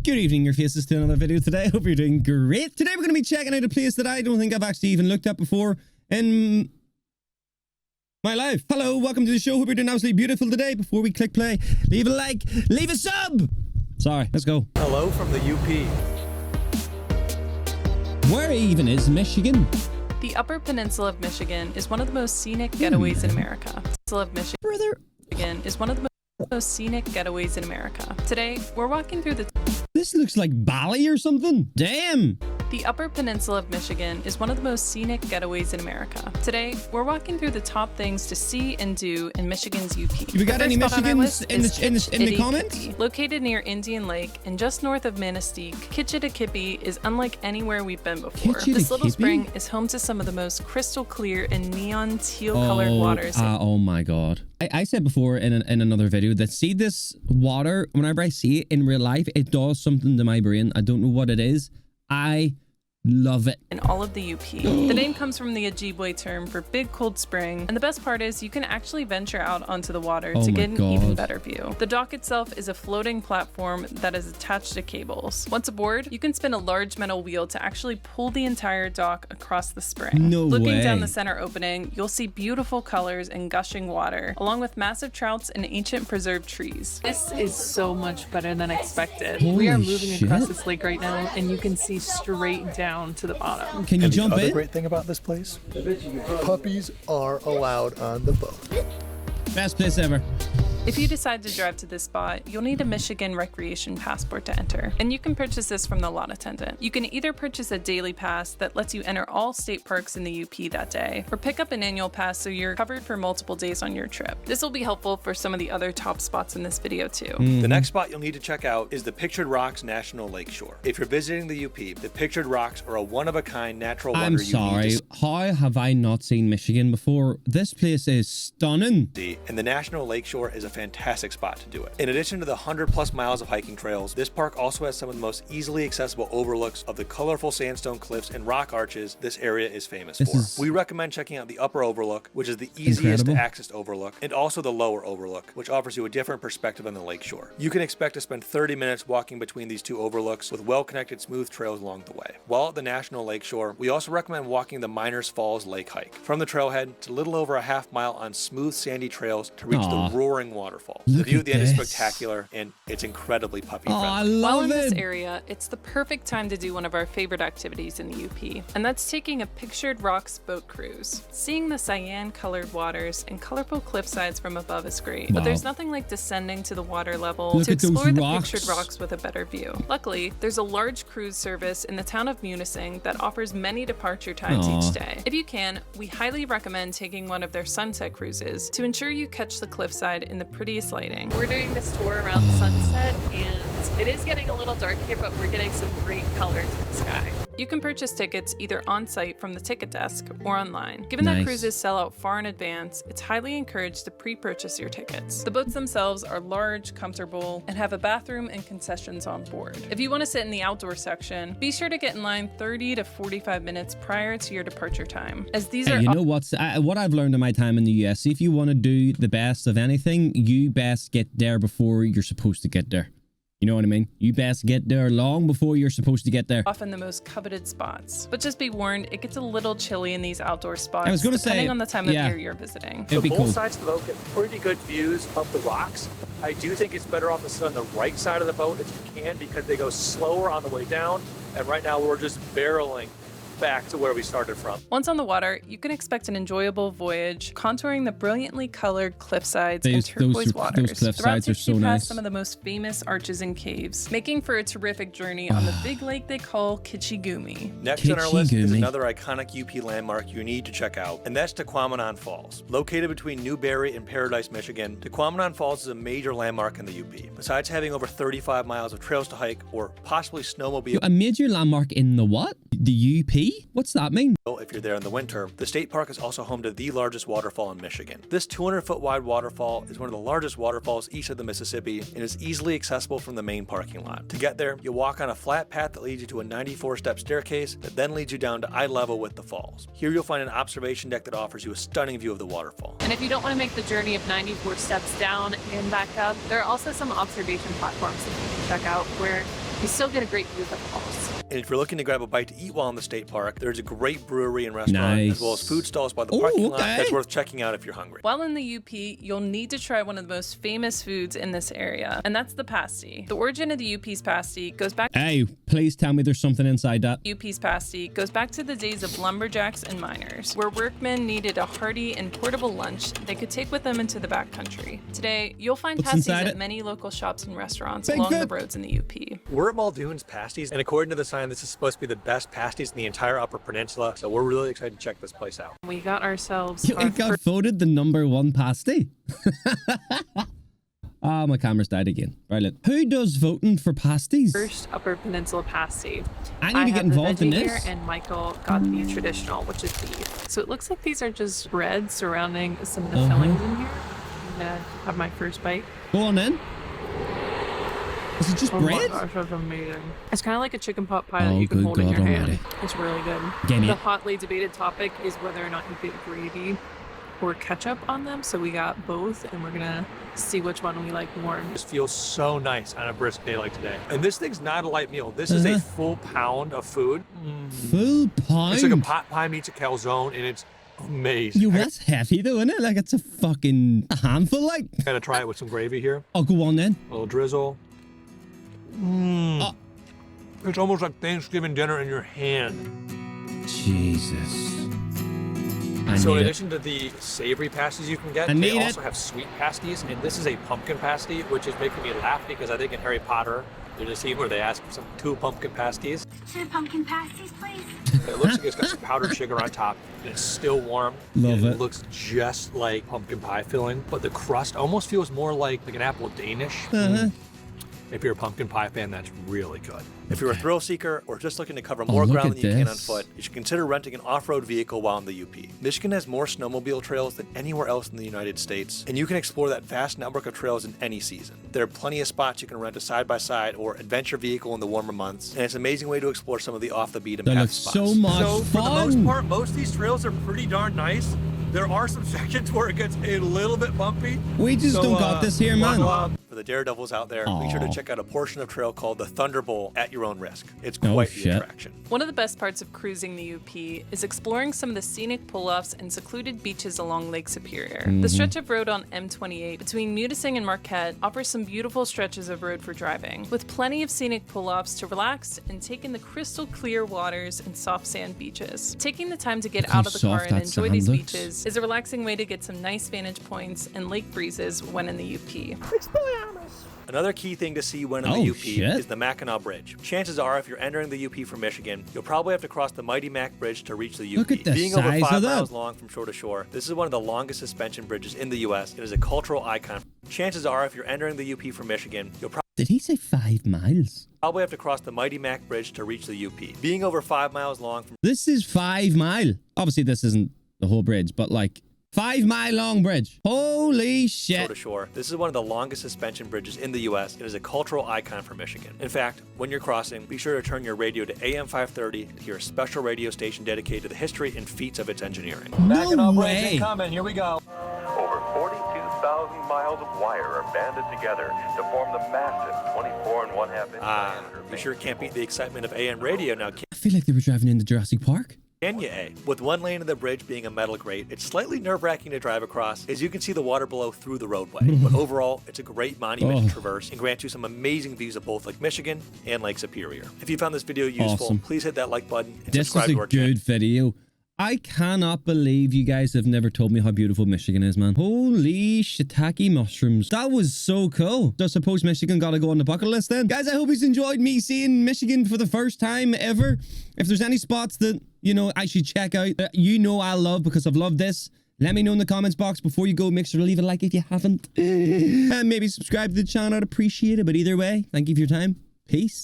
Good evening, your faces, to another video today. Hope you're doing great. Today we're going to be checking out a place that I don't think I've actually even looked at before in my life. Hello, welcome to the show. Hope you're doing absolutely beautiful today. Before we click play, leave a like, leave a sub. Sorry, let's go. Hello from the UP. Where even is Michigan? The Upper Peninsula of Michigan is one of the most scenic getaways in America. Peninsula of Michigan is one of the most scenic getaways in America. Today, we're walking through the... This looks like Bali or something. Damn. The Upper Peninsula of Michigan is one of the most scenic getaways in America. Today, we're walking through the top things to see and do in Michigan's UP. We got any Michigans in the comments? Located near Indian Lake and just north of Manistee, Kitchitikipi is unlike anywhere we've been before. This little spring is home to some of the most crystal clear and neon teal-colored waters. Oh my god. I said before in another video that see this water, whenever I see it in real life, it does something to my brain. I don't know what it is. I love it. In all of the UP. The name comes from the Ojibwe term for big cold spring, and the best part is you can actually venture out onto the water to get an even better view. The dock itself is a floating platform that is attached to cables. Once aboard, you can spin a large metal wheel to actually pull the entire dock across the spring. Looking down the center opening, you'll see beautiful colors and gushing water, along with massive trouts and ancient preserved trees. This is so much better than expected. Holy we are moving shit. across this lake right now, and you can see straight down to the bottom. Can you jump The other in? great thing about this place, puppies are allowed on the boat. Best place ever. If you decide to drive to this spot, you'll need a Michigan recreation passport to enter, and you can purchase this from the lot attendant. You can either purchase a daily pass that lets you enter all state parks in the UP that day, or pick up an annual pass so you're covered for multiple days on your trip. This will be helpful for some of the other top spots in this video too. The next spot you'll need to check out is the Pictured Rocks National Lakeshore. If you're visiting the UP, the Pictured Rocks are a one-of-a-kind natural wonder. I'm sorry, how have I not seen Michigan before? This place is stunning. And the National Lakeshore is a fantastic spot to do it. In addition to the 100+ miles of hiking trails, this park also has some of the most easily accessible overlooks of the colorful sandstone cliffs and rock arches this area is famous for. We recommend checking out the upper overlook, which is the easiest to access overlook, and also the lower overlook, which offers you a different perspective on the lakeshore. You can expect to spend 30 minutes walking between these two overlooks with well-connected smooth trails along the way. While at the National Lakeshore, we also recommend walking the Miners Falls Lake hike. From the trailhead, it's a little over a half-mile on smooth sandy trails to reach the roaring waterfall. The view at the end is spectacular, and it's incredibly puppy friendly. I love While in it. this area, it's the perfect time to do one of our favorite activities in the UP, and that's taking a Pictured Rocks boat cruise. Seeing the cyan-colored waters and colorful cliff sides from above is great, but there's nothing like descending to the water level to explore the Pictured Rocks with a better view. Luckily, there's a large cruise service in the town of Munising that offers many departure times each day. If you can, we highly recommend taking one of their sunset cruises to ensure you catch the cliffside in the prettiest lighting. We're doing this tour around sunset, and it is getting a little dark here, but we're getting some great colors in the sky. You can purchase tickets either on-site from the ticket desk or online. Given that cruises sell out far in advance, it's highly encouraged to pre-purchase your tickets. The boats themselves are large, comfortable, and have a bathroom and concessions on board. If you want to sit in the outdoor section, be sure to get in line 30 to 45 minutes prior to your departure time, as these are... You know what I've learned in my time in the US, if you want to do the best of anything, you best get there before you're supposed to get there. You know what I mean? You best get there long before you're supposed to get there. Often the most coveted spots. But just be warned, it gets a little chilly in these outdoor spots, I was gonna depending say, on the time of year you're visiting. It'd be both cool. sides of the boat get pretty good views of the rocks. I do think it's better off to sit on the right side of the boat if you can, because they go slower on the way down. And right now we're just barreling back to where we started from. Once on the water, you can expect an enjoyable voyage, contouring the brilliantly colored cliff sides and turquoise waters. Those cliff The route sides are takes you so past nice. some of the most famous arches and caves, making for a terrific journey on the big lake they call Kitchigumi. Next on our list is another iconic UP landmark you need to check out, and that's Dwaman Falls. Located between Newberry and Paradise, Michigan, Dwaman Falls is a major landmark in the UP. Besides having over 35 miles of trails to hike or possibly snowmobile... A major landmark in the what? The UP? What's that mean? If you're there in the winter, the state park is also home to the largest waterfall in Michigan. This 200-foot wide waterfall is one of the largest waterfalls east of the Mississippi and is easily accessible from the main parking lot. To get there, you'll walk on a flat path that leads you to a 94-step staircase that then leads you down to eye level with the falls. Here you'll find an observation deck that offers you a stunning view of the waterfall. And if you don't want to make the journey of 94 steps down and back up, there are also some observation platforms that you can check out where You still get a great view of the falls. And if you're looking to grab a bite to eat while in the state park, there's a great brewery and restaurant, Nice. as well as food stalls by the Ooh, parking lot okay. that's worth checking out if you're hungry. While in the UP, you'll need to try one of the most famous foods in this area, and that's the pasty. The origin of the UP's pasty goes back Hey, please tell me there's something inside that. UP's pasty goes back to the days of lumberjacks and miners, where workmen needed a hearty and portable lunch they could take with them into the backcountry. Today, you'll find What's pasties inside at it? many local shops and restaurants Bigfoot. along the roads in the UP. We're at Maldoons Pasties, and according to the sign, this is supposed to be the best pasties in the entire Upper Peninsula, so we're really excited to check this place out. We got ourselves Yo, our it got voted the #1 pasty. Oh, my camera's died again. Brilliant. Who does voting for pasties? first Upper Peninsula pasty. I need to get have the involved in veggie here, this. and Michael got the traditional, which is beef. So it looks like these are just bread surrounding some of the fillings in here. I'm gonna have my first bite. Go on then. Is it just Oh bread? my gosh, that's amazing. It's kind of like a chicken pot pie that Oh, you can good hold in God your almighty. hand. It's really good. Gimme The it. hotly debated topic is whether or not you get gravy or ketchup on them. So we got both, and we're gonna see which one we like more. This feels so nice on a brisk day like today. And this thing's not a light meal. This is a full pound of food. Full pound. It's like a pot pie meets a calzone, and it's amazing. Yo, that's heavy though, isn't it? Like it's a fucking handful, like. Gotta try it with some gravy here. I'll go on then. A little drizzle. It's almost like Thanksgiving dinner in your hand. Jesus. I So in need it. addition to the savory pasties you can get, I they need also have sweet pasties, and this is a pumpkin pasty, which is making me laugh because I think in Harry Potter there's a scene where they ask for two pumpkin pasties. 2 pumpkin pasties, please. It looks like it's got some powdered sugar on top, and it's still warm. Love and it. It looks just like pumpkin pie filling, but the crust almost feels more like an apple Danish. If you're a pumpkin pie fan, that's really good. If you're a thrill seeker or just looking to cover more look ground at than you can on this. foot, you should consider renting an off-road vehicle while in the UP. Michigan has more snowmobile trails than anywhere else in the United States, and you can explore that vast network of trails in any season. There are plenty of spots you can rent a side-by-side or adventure vehicle in the warmer months, and it's an amazing way to explore some of the off-the-beaten That path looks spots. so much So for the fun. most part, most of these trails are pretty darn nice. There are some sections where it gets a little bit bumpy. We just don't got this here, man. buckle up. For the daredevils out there, be sure to Aw. check out a portion of trail called the Thunderbolt at your own risk. It's Oh, quite the shit. attraction. One of the best parts of cruising the UP is exploring some of the scenic pull-offs and secluded beaches along Lake Superior. The stretch of road on M28 between Munising and Marquette offers some beautiful stretches of road for driving, with plenty of scenic pull-offs to relax and take in the crystal clear waters and soft sand beaches. Taking the time to get how out of the car soft and that enjoy sand these looks. beaches is a relaxing way to get some nice vantage points and lake breezes when in the UP. Another key thing to see when in Oh, the UP shit. is the Mackinac Bridge. Chances are, if you're entering the UP from Michigan, you'll probably have to cross the Mighty Mac Bridge to reach the UP. Look at the Being over size 5 of that. miles long from shore to shore, this is one of the longest suspension bridges in the U.S. It is a cultural icon. Chances are, if you're entering the UP from Michigan, you'll Did he say 5 miles? probably have to cross the Mighty Mac Bridge to reach the UP. Being over 5 miles long from This is 5 mile. Obviously, this isn't the whole bridge, but like 5 mile long bridge. Holy shore shit. to shore, this is one of the longest suspension bridges in the U.S. It is a cultural icon for Michigan. In fact, when you're crossing, be sure to turn your radio to AM 530 to hear a special radio station dedicated to the history and feats of its engineering. No way. Coming, here we go. Over 42,000 miles of wire are banded together to form the massive 24 and 1/2 inch diameter. You sure can't beat the excitement of AM radio now, I feel like they were driving into Jurassic Park. can you, A? With one lane of the bridge being a metal grate, it's slightly nerve-wracking to drive across, as you can see the water below through the roadway. But overall, it's a great monument to traverse and grant you some amazing views of both Lake Michigan and Lake Superior. If you found this video useful, Awesome. please hit that like button and This subscribe is to a our channel. good video. I cannot believe you guys have never told me how beautiful Michigan is, man. Holy shiitake mushrooms. That was so cool. So I suppose Michigan gotta go on the bucket list then. Guys, I hope you enjoyed me seeing Michigan for the first time ever. If there's any spots that, you know, I should check out, that you know I love because I've loved this, let me know in the comments box. Before you go, make sure to leave a like if you haven't. And maybe subscribe to the channel. I'd appreciate it. But either way, thank you for your time. Peace.